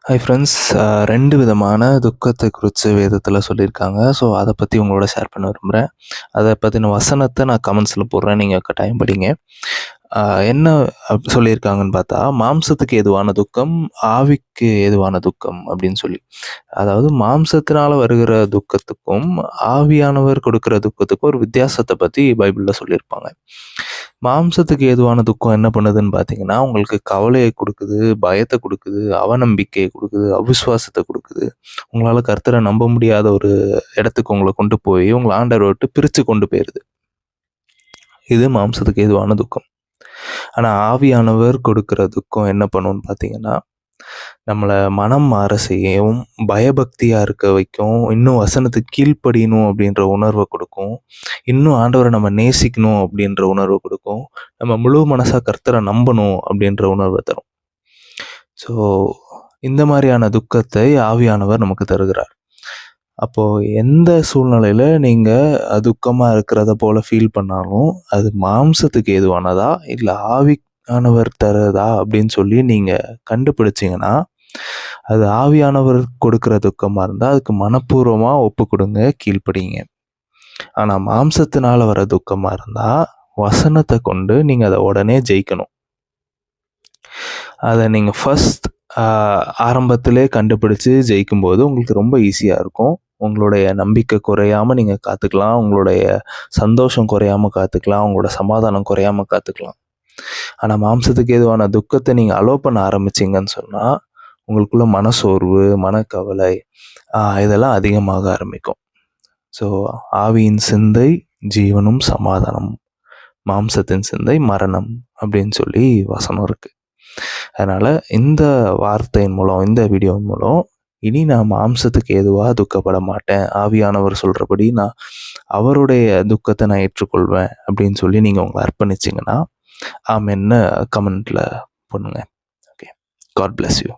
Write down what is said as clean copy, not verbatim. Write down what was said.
Hi friends. 2 விதமான துக்கத்தை குறித்து வேதத்தில் சொல்லியிருக்காங்க. ஸோ அதை பற்றி உங்களோட ஷேர் பண்ண விரும்புகிறேன். அதை பற்றின வசனத்தை நான் கமெண்ட்ஸில் போடுறேன், நீங்கள் கட்டாயம் படிங்க. என்ன சொல்லியிருக்காங்கன்னு பார்த்தா, மாம்சத்துக்கு ஏதுவான துக்கம், ஆவிக்கு ஏதுவான துக்கம் அப்படின்னு சொல்லி. அதாவது மாம்சத்தினால வருகிற துக்கத்துக்கும் ஆவியானவர் கொடுக்குற துக்கத்துக்கும் ஒரு வித்தியாசத்தை பற்றி பைபிளில் சொல்லியிருப்பாங்க. மாம்சத்துக்கு ஏதுவான துக்கம் என்ன பண்ணுதுன்னு பார்த்தீங்கன்னா, உங்களுக்கு கவலையை கொடுக்குது, பயத்தை கொடுக்குது, அவநம்பிக்கையை கொடுக்குது, அவிசுவாசத்தை கொடுக்குது. உங்களால கர்த்தரை நம்ப முடியாத ஒரு இடத்துக்கு உங்கள கொண்டு போய் உங்கள ஆண்டவரை விட்டு பிரித்து கொண்டு போயிருது. இது மாம்சத்துக்கு ஏதுவான துக்கம். ஆனா ஆவியானவர் கொடுக்குற துக்கம் என்ன பண்ணும்னு பார்த்தீங்கன்னா, நம்மள மனம் மாற செய்யவும், பயபக்தியா இருக்க வைக்கும், இன்னும் வசனத்துக்கு கீழ்ப்படியணும் அப்படின்ற உணர்வை கொடுக்கும், இன்னும் ஆண்டவரை நம்ம நேசிக்கணும் அப்படின்ற உணர்வை கொடுக்கும், நம்ம முழு மனசா கர்த்தரை நம்பணும் அப்படின்ற உணர்வை தரும். ஸோ இந்த மாதிரியான துக்கத்தை ஆவியானவர் நமக்கு தருகிறார். அப்போ எந்த சூழ்நிலையில நீங்க துக்கமா இருக்கிறத போல ஃபீல் பண்ணாலும், அது மாம்சத்துக்கு ஏதுவானதா இல்ல ஆவியானவர் தரதா அப்படின்னு சொல்லி நீங்க கண்டுபிடிச்சீங்கன்னா, அது ஆவியானவர் கொடுக்கிற துக்கமா இருந்தா அதுக்கு மனப்பூர்வமா ஒப்பு கொடுங்க, கீழ்ப்படிங்க. ஆனா மாம்சத்தினால வர துக்கமா இருந்தா வசனத்தை கொண்டு நீங்க அதை உடனே ஜெயிக்கணும். அதை நீங்க ஃபர்ஸ்ட் ஆரம்பத்திலே கண்டுபிடிச்சு ஜெயிக்கும்போது உங்களுக்கு ரொம்ப ஈஸியா இருக்கும். உங்களுடைய நம்பிக்கை குறையாம நீங்க காத்துக்கலாம். உங்களுடைய சந்தோஷம் குறையாம காத்துக்கலாம். உங்களோட சமாதானம் குறையாம காத்துக்கலாம். ஆனா மாம்சத்துக்கு ஏதுவான துக்கத்தை நீங்க அலோ பண்ண ஆரம்பிச்சீங்கன்னு சொன்னா, உங்களுக்குள்ள மனசோர்வு, மனக்கவலை இதெல்லாம் அதிகமாக ஆரம்பிக்கும். ஸோ ஆவியின் சிந்தை ஜீவனும் சமாதானமும், மாம்சத்தின் சிந்தை மரணம் அப்படின்னு சொல்லி வசனம் இருக்கு. அதனால இந்த வார்த்தையின் மூலம், இந்த வீடியோ மூலம் இனி நான் மாம்சத்துக்கு ஏதுவா துக்கப்பட மாட்டேன், ஆவியானவர் சொல்றபடி நான் அவருடைய துக்கத்தை நான் ஏற்றுக்கொள்வேன் அப்படின்னு சொல்லி நீங்க உங்களை அர்ப்பணிச்சிங்கன்னா, ஆமென்னு கமெண்ட்ல பண்ணுங்க. Okay, God bless you.